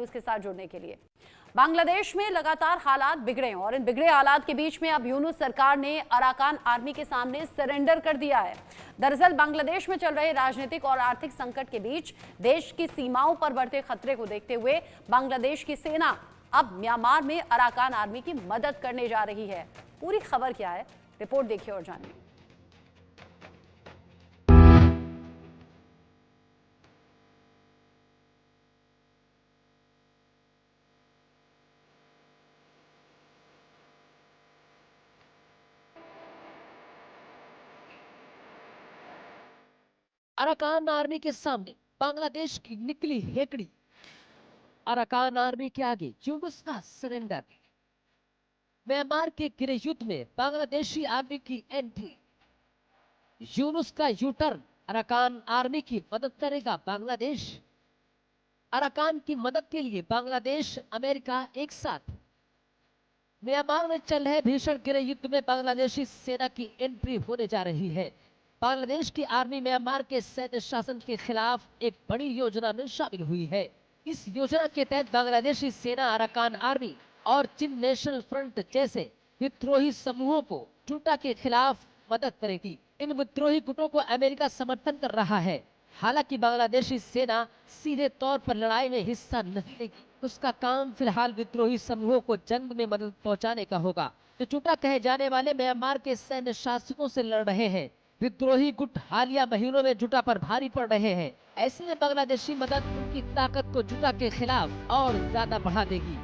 News के साथ जुड़ने के लिए। बांग्लादेश में लगातार हालात बिगड़े और इन बिगड़े हालात के बीच में अब यूनुस सरकार ने अराकान आर्मी के सामने सरेंडर कर दिया है। दरअसल बांग्लादेश में चल रहे राजनीतिक और आर्थिक संकट के बीच देश की सीमाओं पर बढ़ते खतरे को देखते हुए बांग्लादेश की सेना अब म्यांमार में अराकान आर्मी की मदद करने जा रही है। पूरी खबर क्या है, रिपोर्ट देखिए और जानिए। अराकान आर्मी के सामने बांग्लादेश की निकली हेकड़ी। अराकान आर्मी के आगे यूनुस का सरेंडर। म्यांमार के गृह युद्ध में बांग्लादेशी आर्मी की एंट्री। यूनुस का यू टर्न। अराकान आर्मी की मदद करेगा बांग्लादेश। अराकान की मदद के लिए बांग्लादेश अमेरिका एक साथ। म्यांमार में चल रहे भीषण गृह युद्ध में बांग्लादेशी सेना की एंट्री होने जा रही है। बांग्लादेश की आर्मी म्यांमार के सैन्य शासन के खिलाफ एक बड़ी योजना में शामिल हुई है। इस योजना के तहत बांग्लादेशी सेना अराकान आर्मी और चिन नेशनल फ्रंट जैसे विद्रोही समूहों को जुटा के खिलाफ मदद करेगी। इन विद्रोही गुटों को अमेरिका समर्थन कर रहा है। हालांकि बांग्लादेशी सेना सीधे तौर पर लड़ाई में हिस्सा नहीं लेगी। उसका काम फिलहाल विद्रोही समूहों को जंग में मदद पहुंचाने का होगा, जो जुटा कहे जाने वाले म्यांमार के सैन्य शासकों से लड़ रहे हैं। विद्रोही गुट हालिया महीनों में जुटा पर भारी पड़ रहे हैं। ऐसे में बांग्लादेशी मदद उनकी ताकत को जुटा के खिलाफ और ज्यादा बढ़ा देगी।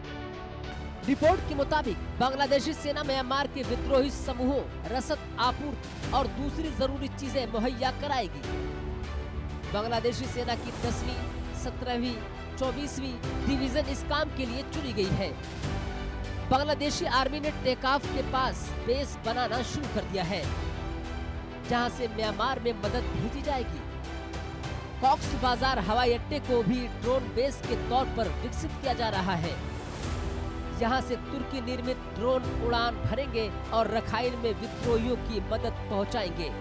रिपोर्ट के मुताबिक बांग्लादेशी सेना म्यांमार के विद्रोही समूहों रसद आपूर्ति और दूसरी जरूरी चीजें मुहैया कराएगी। बांग्लादेशी सेना की 10वीं, 17वीं, 24वीं डिवीजन इस काम के लिए चुनी गई है। बांग्लादेशी आर्मी ने टेक ऑफ के पास बेस बनाना शुरू कर दिया है, जहां से म्यांमार में मदद भेजी जाएगी। कॉक्स बाजार हवाई अड्डे को भी ड्रोन बेस के तौर पर विकसित किया जा रहा है। यहां से तुर्की निर्मित ड्रोन उड़ान भरेंगे और रखाइन में विद्रोहियों की मदद पहुंचाएंगे।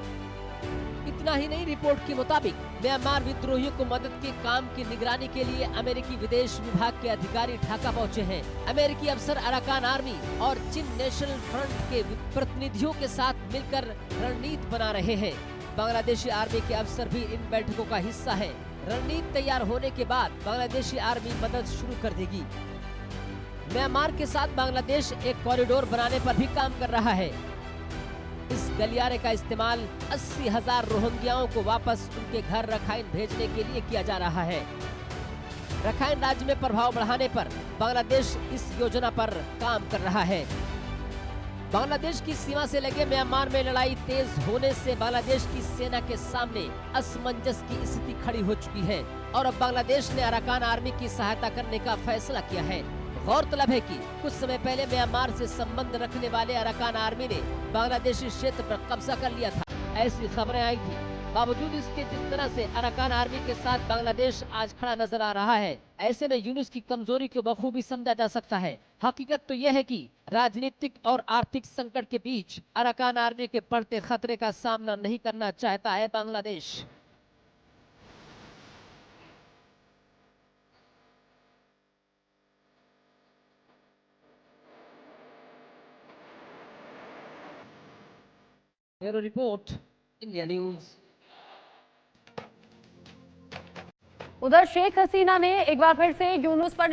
इतना ही नहीं, रिपोर्ट के मुताबिक म्यांमार विद्रोहियों को मदद के काम की निगरानी के लिए अमेरिकी विदेश विभाग के अधिकारी ढाका पहुंचे हैं। अमेरिकी अफसर अराकान आर्मी और चिन नेशनल फ्रंट के प्रतिनिधियों के साथ मिलकर रणनीति बना रहे हैं। बांग्लादेशी आर्मी के अफसर भी इन बैठकों का हिस्सा है। रणनीति तैयार होने के बाद बांग्लादेशी आर्मी मदद शुरू कर देगी। म्यांमार के साथ बांग्लादेश एक कॉरिडोर बनाने पर भी काम कर रहा है। इस गलियारे का इस्तेमाल 80,000 रोहिंग्याओं को वापस उनके घर रखाइन भेजने के लिए किया जा रहा है। रखाइन राज्य में प्रभाव बढ़ाने पर बांग्लादेश इस योजना पर काम कर रहा है। बांग्लादेश की सीमा से लगे म्यांमार में लड़ाई तेज होने से बांग्लादेश की सेना के सामने असमंजस की स्थिति खड़ी हो चुकी है और अब बांग्लादेश ने अराकान आर्मी की सहायता करने का फैसला किया है। गौरतलब है कि कुछ समय पहले म्यांमार से संबंध रखने वाले अराकान आर्मी ने बांग्लादेशी क्षेत्र पर कब्जा कर लिया था। ऐसी खबरें आई थी। बावजूद इसके जिस तरह से अराकान आर्मी के साथ बांग्लादेश आज खड़ा नजर आ रहा है, ऐसे में यूनुस की कमजोरी को बखूबी समझा जा सकता है। हकीकत तो यह है कि राजनीतिक और आर्थिक संकट के बीच अराकान आर्मी के बढ़ते खतरे का सामना नहीं करना चाहता है Bangladesh. Bureau report, India news. उधर शेख हसीना ने एक बार फिर से यूनुस पर